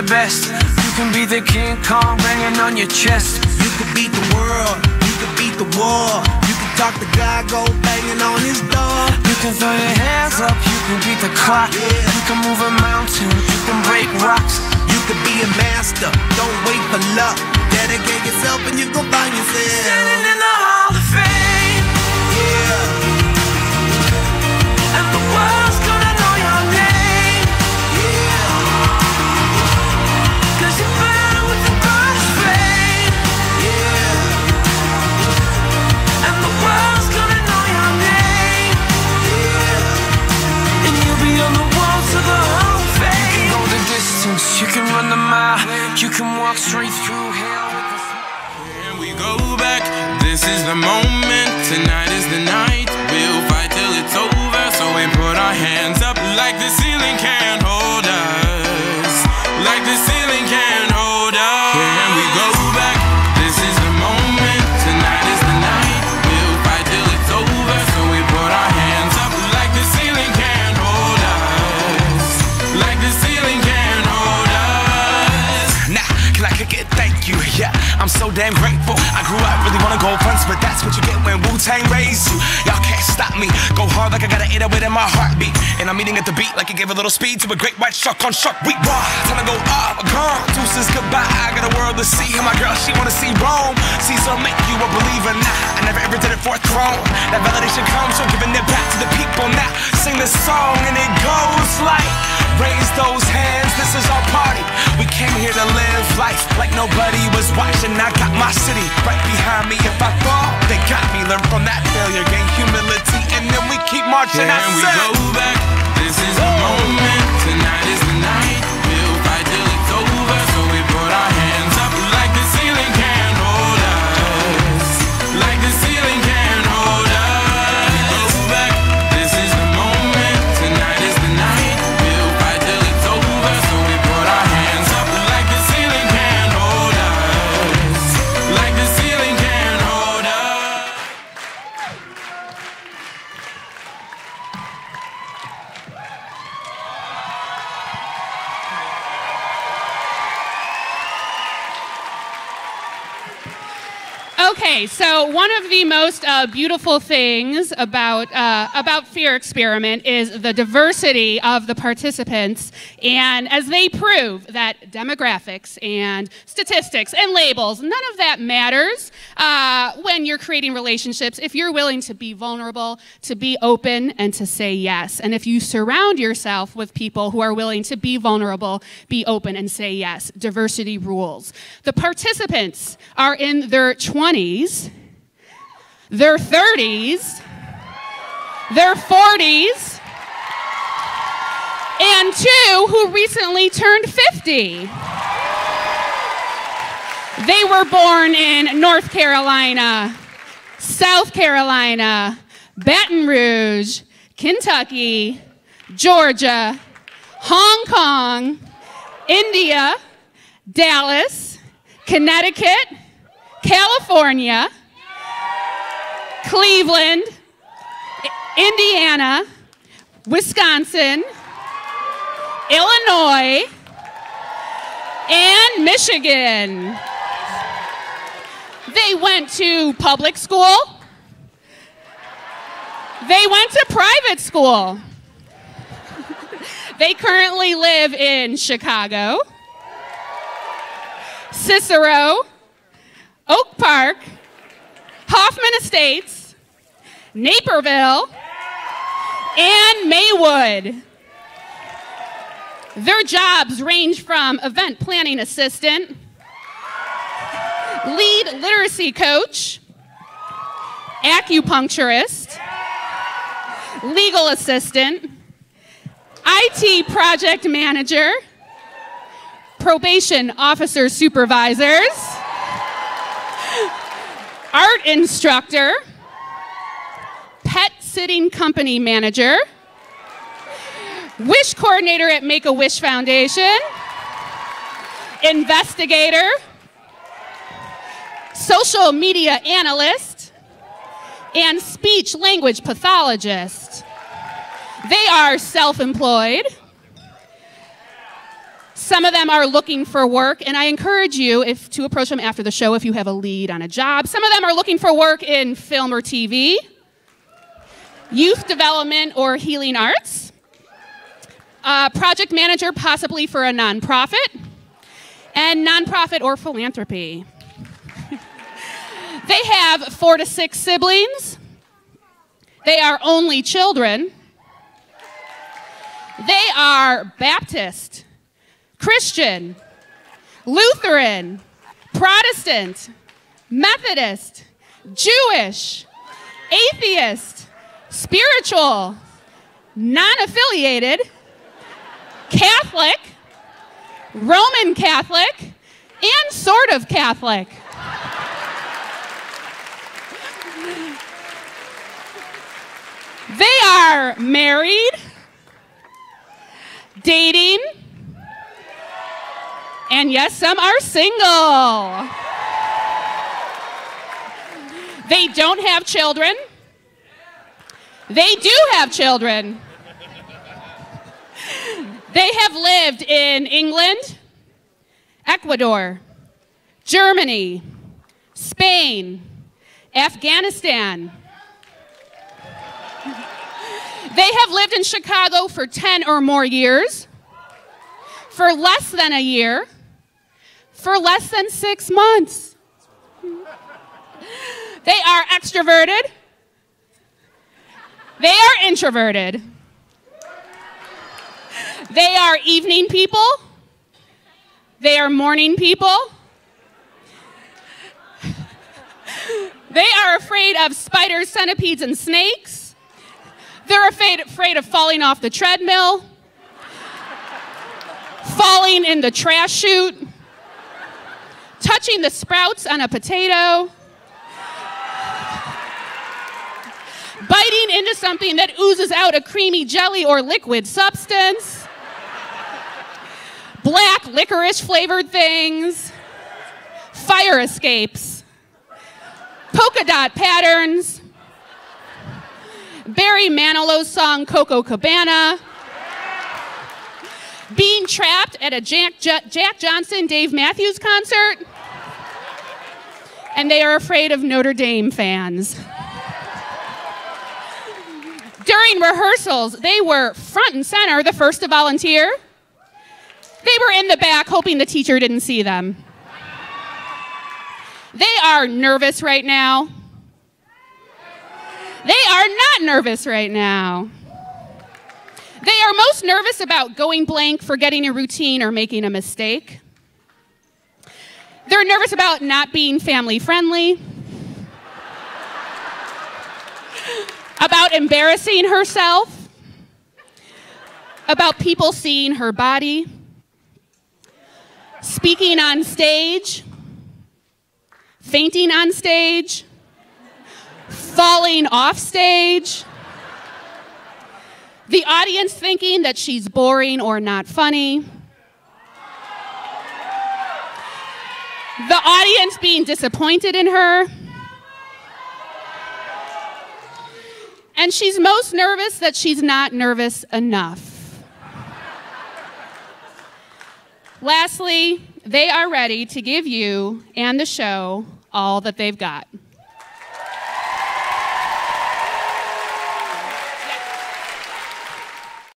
the best. You can be the King Kong banging on your chest. You can beat the world, you can beat the war. You can talk to God, go banging on his door. You can throw your hands up, you can beat the clock. You can move a mountain, you can break rocks. You can be a master, don't wait for luck. Dedicate yourself and you gon' find yourself standing in the Hall of Fame. Yeah. And the world's gonna know your name. Yeah. 'Cause you burn with the brightest flame. Yeah. And the world's gonna know your name. Yeah. And you'll be on the walls of the Hall of Fame. You can go the distance, you can run the mile. You can walk straight through hell. And we go back, this is the moment. Tonight is the night. We'll fight till it's over. So we put our hands up like the ceiling can't hold us. Like the ceiling can't hold us. And we go back, this is the moment. Tonight is the night. We'll fight till it's over. So we put our hands up like the ceiling can't hold us. Like the ceiling can't hold us. Nah, can I kick it? Thank you, yeah, I'm so damn grateful. I grew up really wanna go fronts, but that's what you get when Wu-Tang raised you. Y'all can't stop me, go hard like I got an 808 in my heartbeat. And I'm eating at the beat like it gave a little speed to a great white shark on Shark Week. Raw, time to go up, gone, deuces goodbye. I got a world to see, and my girl, she wanna see Rome. Caesar make you a believer, nah, I never ever did it for a throne. That validation comes from giving it back to the people. Now sing this song and it goes like, raise those hands, this is our party. We came here to live life like nobody was watching. I got my city right behind me. If I fall, they got me. Learn from that failure, gain humility, and then we keep marching. Yeah, and we go back, this is the moment. Tonight is the night. We'll fight till it's over. So we put our hands up like the ceiling can't hold us. Like the ceiling can't hold us. We go back, this is the moment. Tonight is the night. We'll fight till it's over. So we put our hands up like the ceiling can't hold us. Like the ceiling can't hold us. Okay, so one of the most beautiful things about Fear Experiment is the diversity of the participants, and as they prove that demographics and statistics and labels, none of that matters when you're creating relationships if you're willing to be vulnerable, to be open, and to say yes. And if you surround yourself with people who are willing to be vulnerable, be open, and say yes, diversity rules. The participants are in their 20s, their 30s, their 40s, and two who recently turned 50. They were born in North Carolina, South Carolina, Baton Rouge, Kentucky, Georgia, Hong Kong, India, Dallas, Connecticut, California, Cleveland, Indiana, Wisconsin, Illinois, and Michigan. They went to public school. They went to private school. They currently live in Chicago, Cicero, Oak Park, Hoffman Estates, Naperville, and Maywood. Their jobs range from event planning assistant, lead literacy coach, acupuncturist, legal assistant, IT project manager, probation officer supervisors, art instructor, pet sitting company manager, wish coordinator at Make-A-Wish Foundation, investigator, social media analyst, and speech language pathologist. They are self-employed, Some of them are looking for work, and I encourage you to approach them after the show if you have a lead on a job. Some of them are looking for work in film or TV, youth development or healing arts, project manager possibly for a nonprofit, and nonprofit or philanthropy. They have 4 to 6 siblings. They are only children. They are Baptist, Christian, Lutheran, Protestant, Methodist, Jewish, atheist, spiritual, non-affiliated, Catholic, Roman Catholic, and sort of Catholic. They are married, dating, and yes, some are single. They don't have children. They do have children. They have lived in England, Ecuador, Germany, Spain, Afghanistan. They have lived in Chicago for 10 or more years, for less than a year, for less than 6 months. They are extroverted. They are introverted. They are evening people. They are morning people. They are afraid of spiders, centipedes, and snakes. They're afraid of falling off the treadmill, falling in the trash chute, touching the sprouts on a potato, biting into something that oozes out a creamy jelly or liquid substance, black licorice flavored things, fire escapes, polka dot patterns, Barry Manilow's song Coco Cabana, being trapped at a Jack Johnson, Dave Matthews concert, and they are afraid of Notre Dame fans. During rehearsals, they were front and center, the first to volunteer. They were in the back hoping the teacher didn't see them. They are nervous right now. They are not nervous right now. They are most nervous about going blank, forgetting a routine, or making a mistake. They're nervous about not being family friendly, about embarrassing herself, about people seeing her body, speaking on stage, fainting on stage, falling off stage, the audience thinking that she's boring or not funny, the audience being disappointed in her, and she's most nervous that she's not nervous enough. Lastly, they are ready to give you and the show all that they've got.